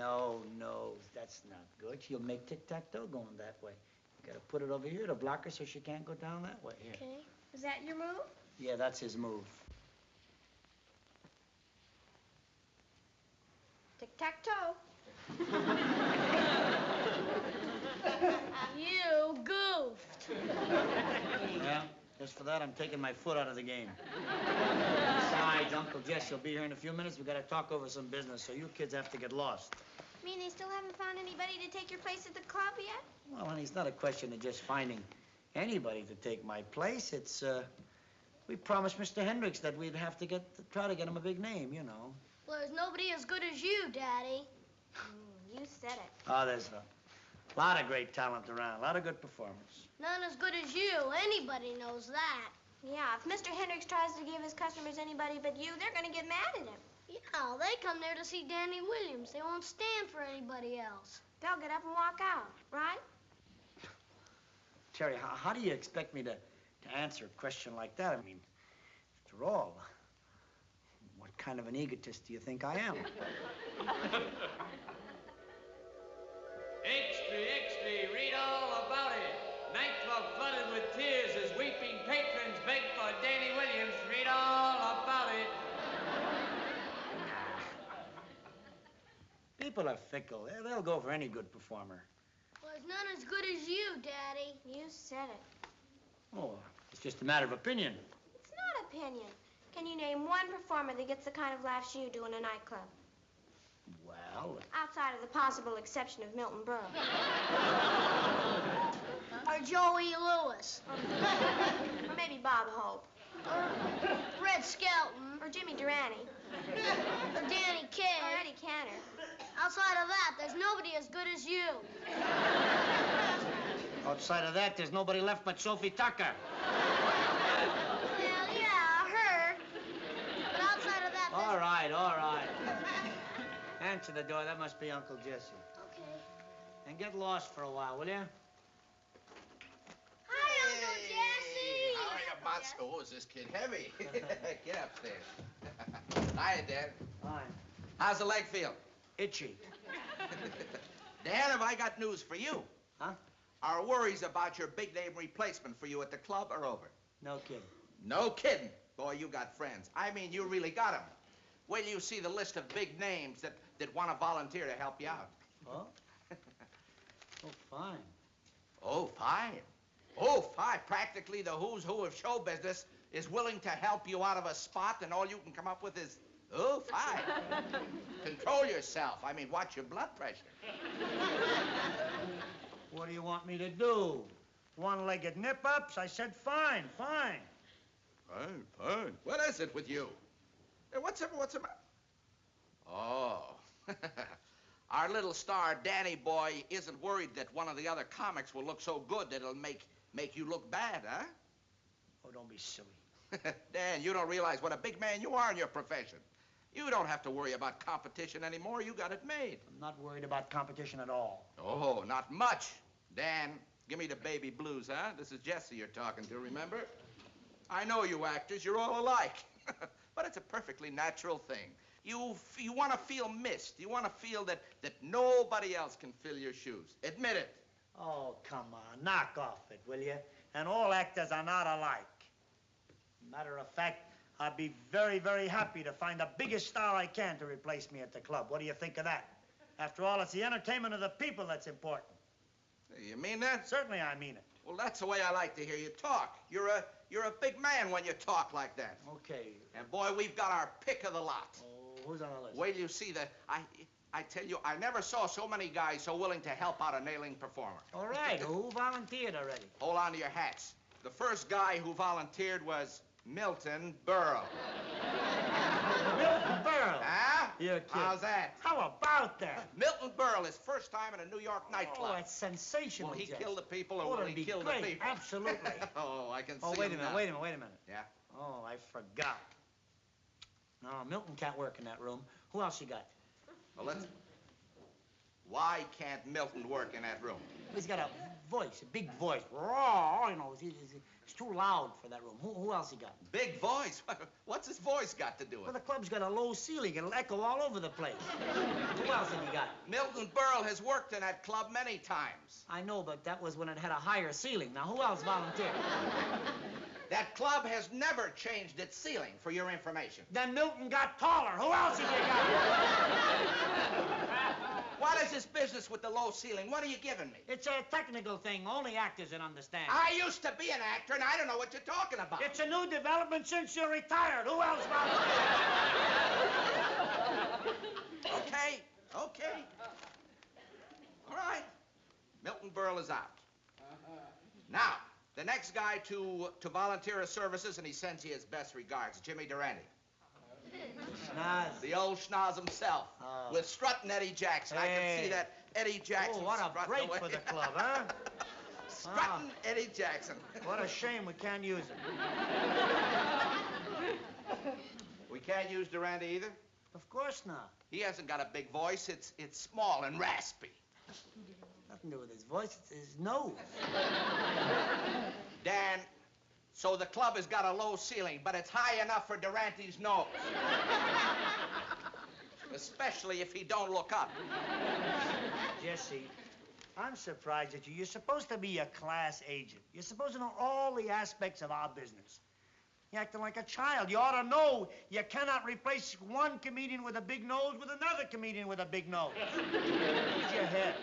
No, that's not good. She'll make tic-tac-toe going that way. You gotta put it over here to block her so she can't go down that way. Here. Okay. Is that your move? Yeah, that's his move. Tic-tac-toe. You goofed. Yeah, just for that, I'm taking my foot out of the game. Besides, Uncle Jesse will be here in a few minutes. We gotta talk over some business, so you kids have to get lost. You mean they still haven't found anybody to take your place at the club yet? Well, honey, it's not a question of just finding anybody to take my place. It's, we promised Mr. Hendricks that we'd have to try to get him a big name, you know. Well, there's nobody as good as you, Daddy. You said it. Oh, there's a lot of great talent around, a lot of good performers. None as good as you. Anybody knows that. Yeah, if Mr. Hendricks tries to give his customers anybody but you, they're going to get mad at him. Yeah, they come there to see Danny Williams. They won't stand for anybody else. They'll get up and walk out, right? Terry, how do you expect me to answer a question like that? I mean, after all, what kind of an egotist do you think I am? Extra, read all about it. Nightclub flooded with tears as weeping patrons beg for Danny Williams. Read all about it. People are fickle. They'll go for any good performer. Well, there's none as good as you, Daddy. You said it. Oh, it's just a matter of opinion. It's not opinion. Can you name one performer that gets the kind of laughs you do in a nightclub? Well... Outside of the possible exception of Milton Berle. Or Joey Lewis. Or maybe Bob Hope. Or Red Skelton. Or Jimmy Durante. Or Danny Kaye. Or Eddie Cantor. Outside of that, there's nobody as good as you. Outside of that, there's nobody left but Sophie Tucker. Well, yeah, her. But outside of that, All right. Answer the door. That must be Uncle Jesse. Okay. And get lost for a while, will you? Hi, Uncle Jesse. How are you, Butts? Oh, is this kid heavy? Get upstairs. Hiya, Dad. Hi. How's the leg feel? Itchy. Dan, have I got news for you? Huh? Our worries about your big-name replacement for you at the club are over. No kidding. No kidding. Boy, you got friends. I mean, you really got them. Wait till you see the list of big names that want to volunteer to help you out. Oh? Oh, fine. Oh, fine. Oh, fine. Practically the who's who of show business is willing to help you out of a spot, and all you can come up with is, oh, fine. Control yourself. I mean, watch your blood pressure. What do you want me to do? One-legged nip-ups? I said fine. Fine. What is it with you? Hey, what's the matter? Oh. Our little star, Danny boy, isn't worried that one of the other comics will look so good that it'll make you look bad, huh? Oh, don't be silly. Dan, you don't realize what a big man you are in your profession. You don't have to worry about competition anymore. You got it made. I'm not worried about competition at all. Oh, not much. Dan, give me the baby blues, huh? This is Jesse you're talking to, remember? I know you actors, you're all alike. But it's a perfectly natural thing. You want to feel missed. You want to feel that nobody else can fill your shoes. Admit it. Oh, come on. Knock off it, will you? And all actors are not alike. Matter of fact, I'd be very, very happy to find the biggest star I can to replace me at the club. What do you think of that? After all, it's the entertainment of the people that's important. You mean that? Certainly I mean it. Well, that's the way I like to hear you talk. You're a big man when you talk like that. Okay. And boy, we've got our pick of the lot. Oh, who's on the list? Wait till you see that. I tell you, I never saw so many guys so willing to help out a nailing performer. All right, who volunteered already? Hold on to your hats. The first guy who volunteered was Milton Berle. Milton Berle? Huh? You're kidding. How's that? How about that? Milton Berle, his first time in a New York nightclub. Oh, that's sensational, Will he Jess. kill the people or Oh, will it'll he be kill great. the people? Absolutely. Oh, I can see Oh, wait a him minute, now. wait a minute. Yeah? Oh, I forgot. No, Milton can't work in that room. Who else you got? Well, let's... Why can't Milton work in that room? He's got a voice, a big voice. Raw, you know, it's too loud for that room. Who else he got? Big voice? What's his voice got to do with Well, it? the club's got a low ceiling. It'll echo all over the place. Who else have you got? Milton Berle has worked in that club many times. I know, but that was when it had a higher ceiling. Now, who else volunteered? That club has never changed its ceiling, for your information. Then Milton got taller. Who else have you got? What is this business with the low ceiling? What are you giving me? It's a technical thing. Only actors can understand. I used to be an actor, and I don't know what you're talking about. It's a new development since you're retired. Who else volunteered? Okay. All right. Milton Berle is out. Now, the next guy to volunteer his services, and he sends you his best regards, Jimmy Durante. Schnoz. The old schnoz himself, with strutting Eddie Jackson. I can see that Eddie Jackson. Oh, what a break away. for the club, huh? Strutting Eddie Jackson. What a shame we can't use him. We can't use Durante either? Of course not. He hasn't got a big voice. It's small and raspy. Nothing to do with his voice. It's his nose. Dan, so the club has got a low ceiling, but it's high enough for Durante's nose. Especially if he don't look up. Jesse, I'm surprised at you. You're supposed to be a class agent. You're supposed to know all the aspects of our business. You're acting like a child. You ought to know you cannot replace one comedian with a big nose with another comedian with a big nose. Use your head.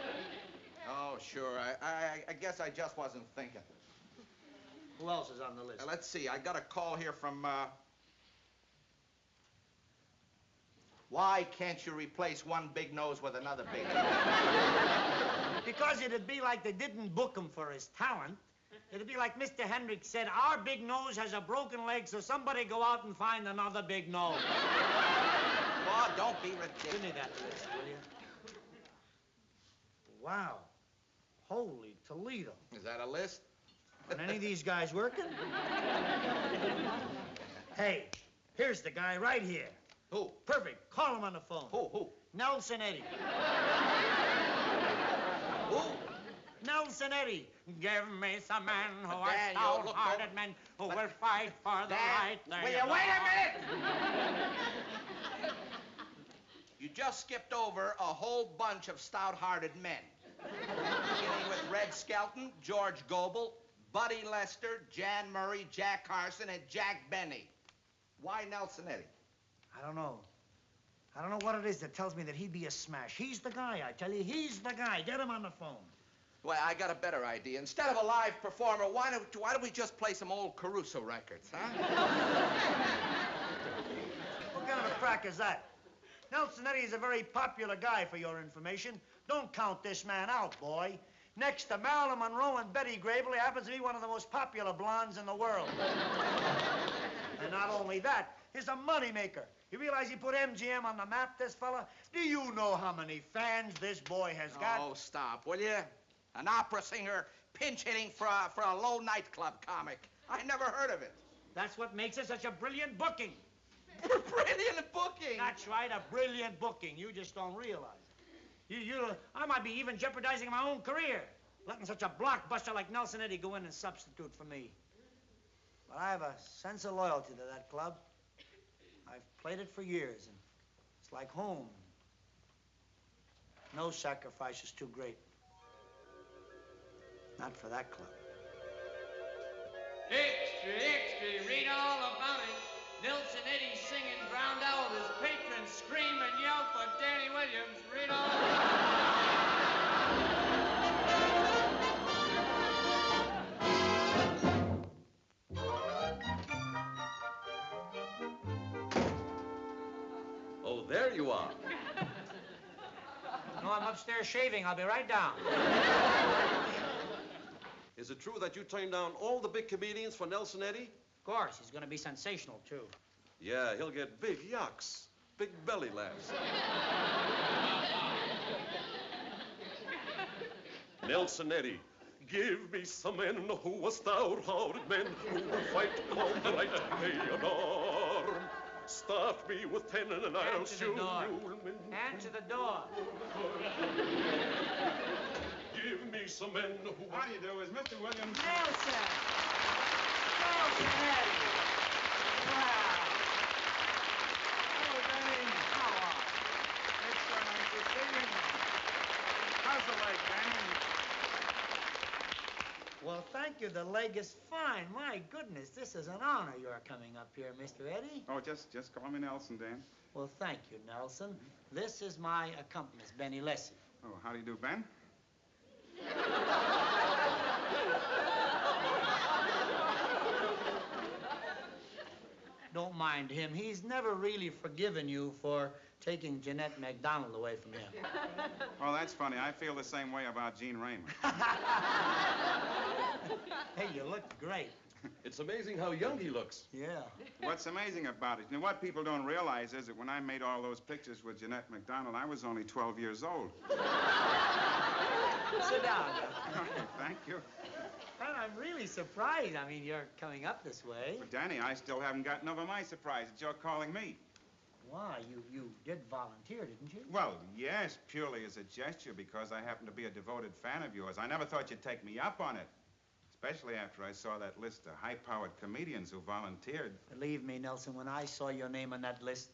Oh, sure. I guess I just wasn't thinking. Who else is on the list? Let's see. I got a call here from, Why can't you replace one big nose with another big nose? Because it'd be like they didn't book him for his talent. It'd be like Mr. Hendricks said, our big nose has a broken leg, so somebody go out and find another big nose. Oh, don't be ridiculous. Give me that list, will you? Wow. Holy Toledo. Is that a list? Are any of these guys working? Hey, here's the guy right here. Who? Perfect. Call him on the phone. Who? Nelson Eddy. Who? Nelson Eddy. Give me some men who are Daniel, stout-hearted men who will fight for the right thing. Will you wait a minute? You just skipped over a whole bunch of stout-hearted men. Beginning with Red Skelton, George Goebel, Buddy Lester, Jan Murray, Jack Carson, and Jack Benny. Why Nelson Eddy? I don't know. I don't know what it is that tells me that he'd be a smash. He's the guy, I tell you. He's the guy. Get him on the phone. Well, I got a better idea. Instead of a live performer, why don't we just play some old Caruso records, huh? What kind of a crack is that? Nelson Eddy is a very popular guy, for your information. Don't count this man out, boy. Next to Marilyn Monroe and Betty Grable, he happens to be one of the most popular blondes in the world. And not only that, he's a moneymaker. You realize he put MGM on the map, this fella? Do you know how many fans this boy has got? Oh, stop, will you? An opera singer pinch-hitting for a low nightclub comic. I never heard of it. That's what makes it such a brilliant booking. Brilliant booking. That's right, a brilliant booking. You just don't realize it. I might be even jeopardizing my own career, letting such a blockbuster like Nelson Eddy go in and substitute for me. But I have a sense of loyalty to that club. I've played it for years, and it's like home. No sacrifice is too great. Not for that club. Extra, extra, read all about it. Nelson Eddy singing drowned out his patrons scream and yell for Danny Williams. Read all about it. Oh, there you are. No, I'm upstairs shaving. I'll be right down. Is it true that you turned down all the big comedians for Nelson Eddy? Of course, he's going to be sensational, too. Yeah, he'll get big yucks, big belly laughs. Nelson Eddy, give me some men who are stout-hearted men who will fight on the right way of arm. Start me with 10 and I'll Answer the show door. you. Answer the door. Give me some men who... How do you do? Is Mr. Williams... Nelson! Nelson Eddy! Wow! Oh, Danny, how are you? It's receiving... How's the leg, Danny? Well, thank you. The leg is fine. My goodness, this is an honor you're coming up here, Mr. Eddy. Oh, just call me Nelson, Dan. Well, thank you, Nelson. This is my accomplice, Benny Lessie. Oh, how do you do, Ben? Don't mind him. He's never really forgiven you for taking Jeanette MacDonald away from him. Well, that's funny. I feel the same way about Gene Raymond. Hey, you look great. It's amazing how young he looks. Yeah. What's amazing about it, you know, what people don't realize is that when I made all those pictures with Jeanette MacDonald, I was only 12 years old. Sit down. Thank you. Well, I'm really surprised. I mean, you're coming up this way. But, Danny, I still haven't gotten over my surprise that you're calling me. Why, you did volunteer, didn't you? Well, yes, purely as a gesture, because I happen to be a devoted fan of yours. I never thought you'd take me up on it, especially after I saw that list of high-powered comedians who volunteered. Believe me, Nelson, when I saw your name on that list,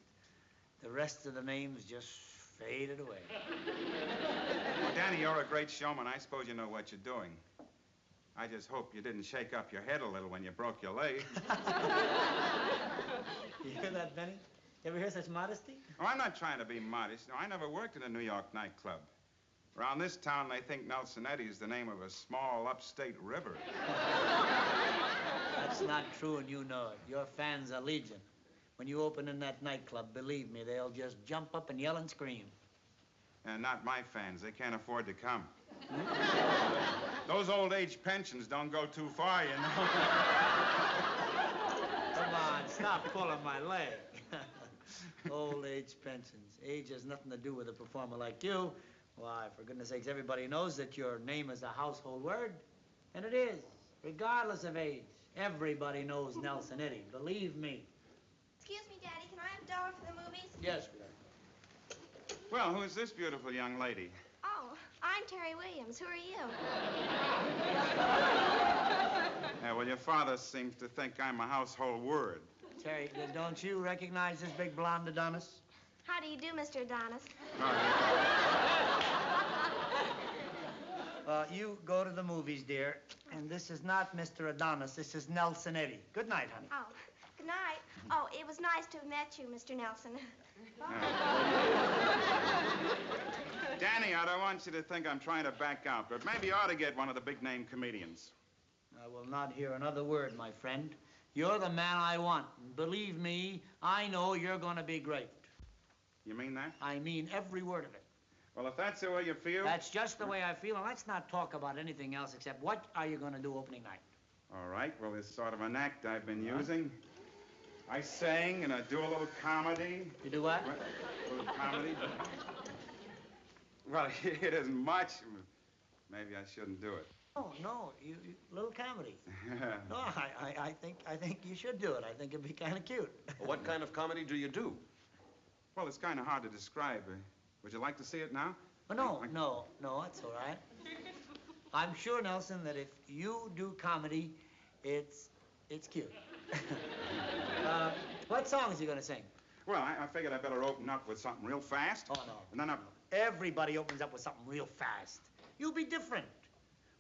the rest of the names just faded away. Well, Danny, you're a great showman. I suppose you know what you're doing. I just hope you didn't shake up your head a little when you broke your leg. You hear that, Benny? You ever hear such modesty? Oh, I'm not trying to be modest. No, I never worked in a New York nightclub. Around this town, they think Nelson Eddy is the name of a small upstate river. That's not true, and you know it. Your fans are legion. When you open in that nightclub, believe me, they'll just jump up and yell and scream. And not my fans. They can't afford to come. Those old age pensions don't go too far, you know. Come on, stop pulling my leg. Old age pensions. Age has nothing to do with a performer like you. Why, for goodness sakes, everybody knows that your name is a household word. And it is, regardless of age. Everybody knows Nelson Eddy, believe me. Excuse me, Daddy, can I have $1 for the movies? Yes, Well, who is this beautiful young lady? Oh, I'm Terry Williams. Who are you? Well, your father seems to think I'm a household word. Terry, don't you recognize this big blonde Adonis? How do you do, Mr. Adonis? You go to the movies, dear. And this is not Mr. Adonis. This is Nelson Eddy. Good night, honey. Oh, good night. Oh, it was nice to have met you, Mr. Nelson. Danny, I don't want you to think I'm trying to back out, but maybe you ought to get one of the big-name comedians. I will not hear another word, my friend. You're the man I want. And believe me, I know you're going to be great. You mean that? I mean every word of it. Well, if that's the way you feel... That's just the way I feel, and let's not talk about anything else except what are you going to do opening night? All right, well, it's sort of an act I've been using. I sing and I do a little comedy. You do what? A little comedy. Well, it isn't much. Maybe I shouldn't do it. Oh, no, you little comedy. No, I think you should do it. I think it'd be kind of cute. What kind of comedy do you do? Well, it's kind of hard to describe. Would you like to see it now? Oh, no, that's all right. I'm sure, Nelson, that if you do comedy, it's cute. What songs are you going to sing? Well, I figured I better open up with something real fast. Oh, no. And then Everybody opens up with something real fast. You be different.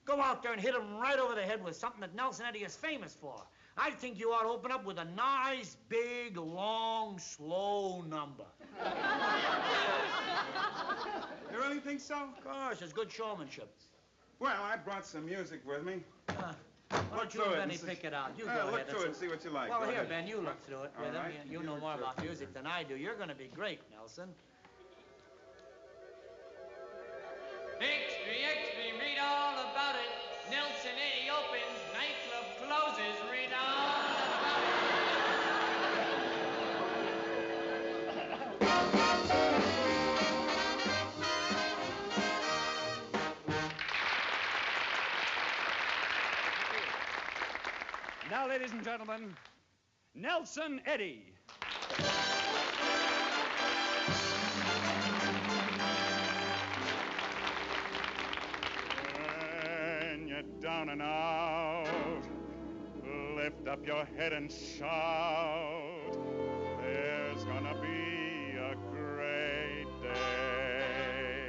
Go out there and hit him right over the head with something that Nelson Eddy is famous for. I think you ought to open up with a nice, big, long, slow number. You really think so? Of course, it's good showmanship. Well, I brought some music with me. Why don't you and Benny pick it out? You go ahead. Look through it and see what you like. Well, Go here, ahead. Ben, you look through it with him. All right. You know more about music than I do. You're going to be great, Nelson. Extra, extra, read all about it. Nelson Eddy opens, nightclub closes, read all about it. Now, ladies and gentlemen, Nelson Eddy. down and out. Lift up your head and shout. There's gonna be a great day.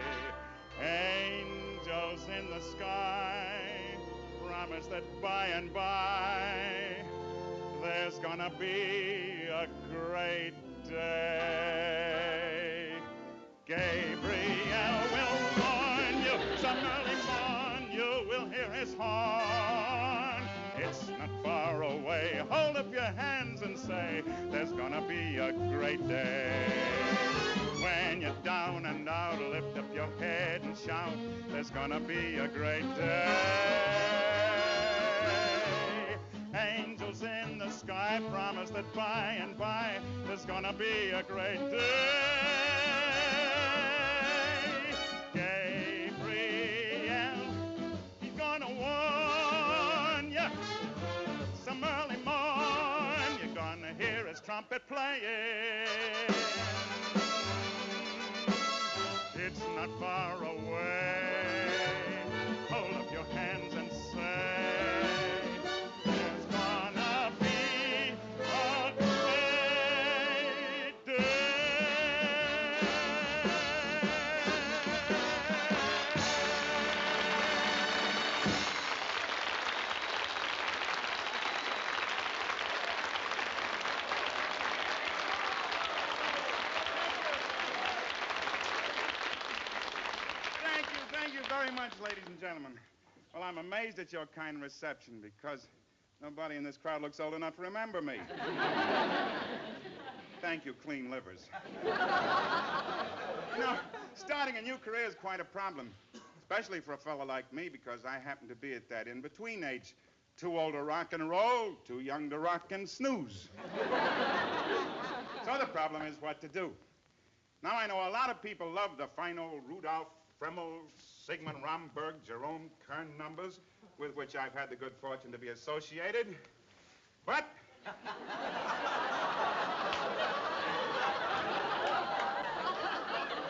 Angels in the sky promise that by and by there's gonna be a great day. Gabriel will warn you, some early morn you will hear his horn. It's not far away. Hold up your hands and say, there's gonna be a great day. When you're down and out, lift up your head and shout, there's gonna be a great day. Angels in the sky promise that by and by there's gonna be a great day. Gabriel, he's gonna warn you. Some early morn, you're gonna hear his trumpet playing. It's not far away. Hold up your hands and say, there's gonna be a great day. Thank you very much, ladies and gentlemen. Well, I'm amazed at your kind reception because nobody in this crowd looks old enough to remember me. Thank you, clean livers. You know, starting a new career is quite a problem, especially for a fellow like me because I happen to be at that in-between age. Too old to rock and roll, too young to rock and snooze. So the problem is what to do. Now I know a lot of people love the fine old Rudolph Fremmel, Sigmund Romberg, Jerome Kern numbers, with which I've had the good fortune to be associated. But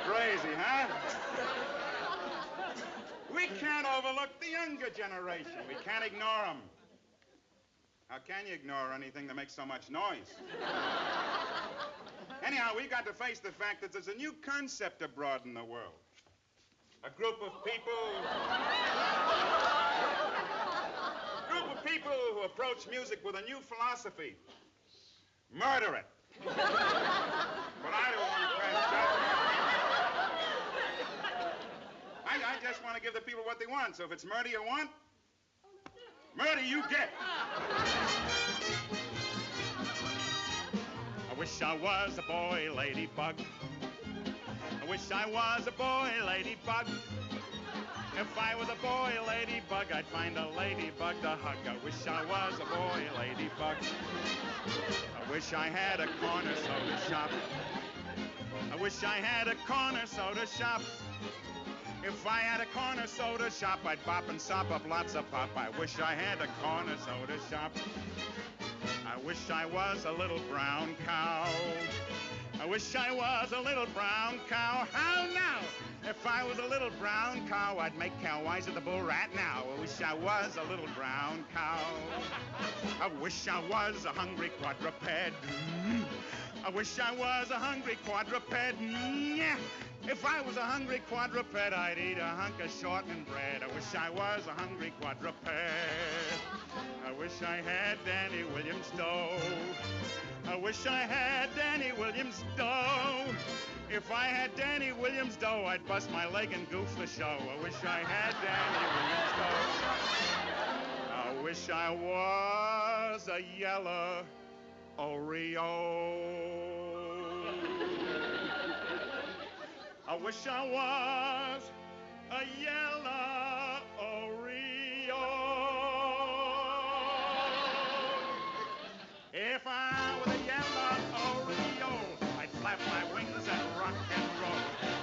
crazy, huh? We can't overlook the younger generation. We can't ignore them. How can you ignore anything that makes so much noise? Anyhow, we've got to face the fact that there's a new concept abroad in the world. A group of people who approach music with a new philosophy. Murder it. But I don't want to crash judgment. I just want to give the people what they want. So if it's murder you want, murder you get. I wish I was a boy ladybug. I wish I was a boy ladybug. If I was a boy ladybug, I'd find a ladybug to hug. I wish I was a boy ladybug. I wish I had a corner soda shop. I wish I had a corner soda shop. If I had a corner soda shop, I'd bop and sop up lots of pop. I wish I had a corner soda shop. I wish I was a little brown cow. I wish I was a little brown cow. How now? If I was a little brown cow, I'd make cow wise at the bull rat now. I wish I was a little brown cow. I wish I was a hungry quadruped. I wish I was a hungry quadruped. Yeah. If I was a hungry quadruped, I'd eat a hunk of shortening bread. I wish I was a hungry quadruped. I wish I had Danny Williams' dough. I wish I had Danny Williams' dough. If I had Danny Williams' dough, I'd bust my leg and goof the show. I wish I had Danny Williams' dough. I wish I was a yellow Oreo. I wish I was a yellow Oreo. If I was a yellow Oreo, I'd flap my wings and rock and roll.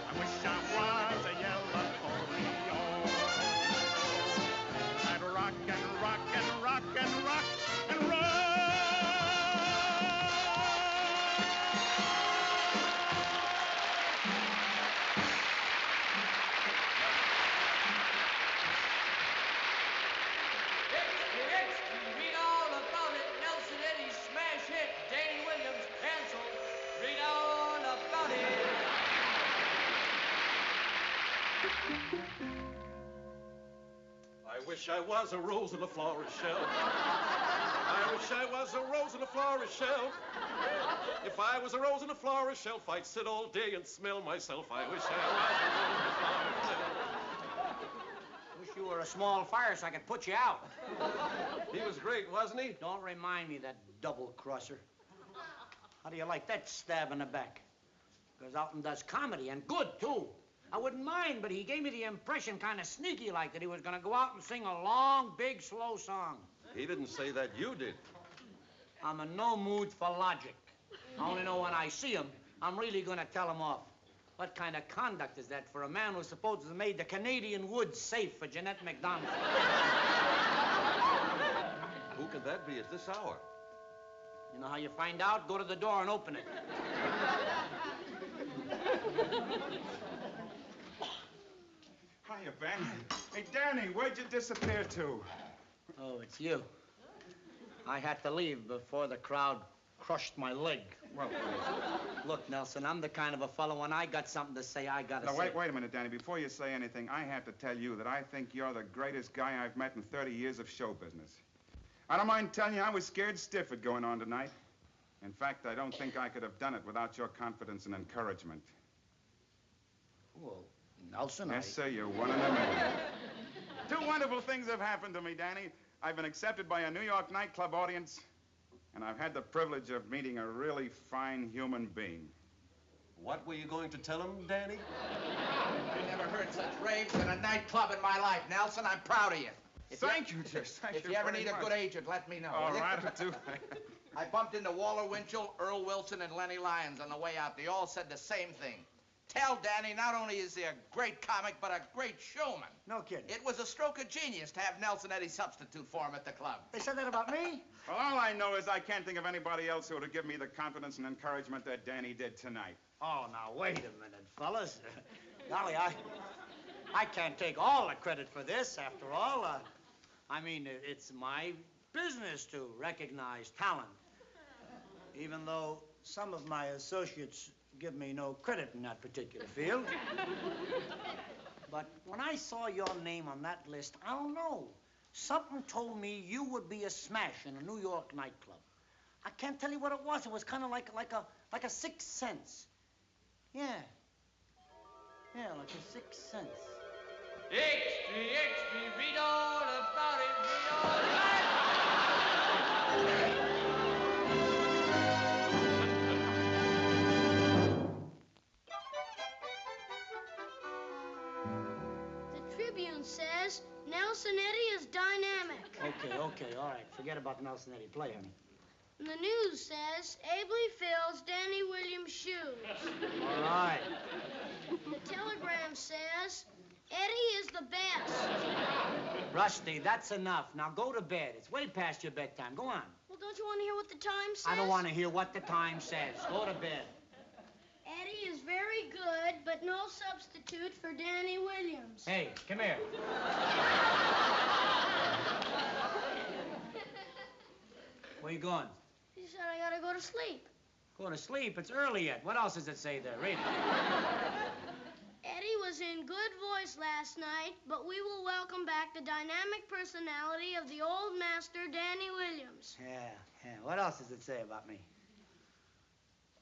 I wish I was a yellow Oreo. I'd rock and rock and rock and rock and roll. I wish I was a rose in a florist shelf. I wish I was a rose in a florist shelf. If I was a rose in a florist shelf, I'd sit all day and smell myself. I wish I was a rose in a florist shelf. Wish you were a small fire so I could put you out. He was great, wasn't he? Don't remind me of that double-crosser. How do you like that stab in the back? Goes out and does comedy, and good, too. I wouldn't mind, but he gave me the impression, kind of sneaky-like, that he was going to go out and sing a long, big, slow song. He didn't say that. You did. I'm in no mood for logic. I only know when I see him, I'm really going to tell him off. What kind of conduct is that for a man who's supposed to have made the Canadian woods safe for Jeanette MacDonald? Who could that be at this hour? You know how you find out? Go to the door and open it. Hiya, Ben. Hey, Danny, where'd you disappear to? Oh, it's you. I had to leave before the crowd crushed my leg. Well, Look, Nelson, I'm the kind of a fellow, when I got something to say, I gotta now, say. wait a minute, Danny. Before you say anything, I have to tell you that I think you're the greatest guy I've met in 30 years of show business. I don't mind telling you I was scared stiff at going on tonight. In fact, I don't think I could have done it without your confidence and encouragement. Well, Nelson, Yes, sir, you're one in a million. Two wonderful things have happened to me, Danny. I've been accepted by a New York nightclub audience, and I've had the privilege of meeting a really fine human being. What were you going to tell him, Danny? I never heard such raves in a nightclub in my life, Nelson. I'm proud of you. Thank you, Jess. Thank If you you ever very need a much. good agent, let me know. All will you? right, I'll do. I bumped into Walter Winchell, Earl Wilson, and Lenny Lyons on the way out. They all said the same thing. Tell Danny not only is he a great comic, but a great showman. No kidding. It was a stroke of genius to have Nelson Eddy substitute for him at the club. They said that about me? Well, all I know is I can't think of anybody else who would have given me the confidence and encouragement that Danny did tonight. Oh, now, wait a minute, fellas. Golly, I can't take all the credit for this, after all. I mean, it's my business to recognize talent. Even though some of my associates give me no credit in that particular field. But when I saw your name on that list, I don't know. Something told me you would be a smash in a New York nightclub. I can't tell you what it was. It was kind of like a sixth sense. Yeah. Yeah, like a sixth sense. Extra, read all about it, read all about it. The Tribune says Nelson Eddy is dynamic. Okay, all right. Forget about Nelson Eddy. Play, honey. And the news says ably fills Danny Williams' shoes. All right. The Telegram says Eddy is the best. Rusty, that's enough. Now go to bed. It's way past your bedtime. Go on. Well, don't you want to hear what the Times says? I don't want to hear what the Times says. Go to bed. Eddy is very good, but no substitute for Danny Williams. Hey, come here. Where you going? He said I gotta go to sleep. Go to sleep. It's early yet. What else does it say there? Read it. Eddy was in good voice last night, but we will welcome back the dynamic personality of the old master, Danny Williams. Yeah. What else does it say about me?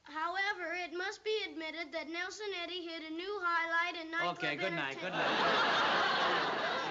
However, it must be admitted that Nelson Eddy hit a new highlight in nightclub Okay, good night, entertainment. good night.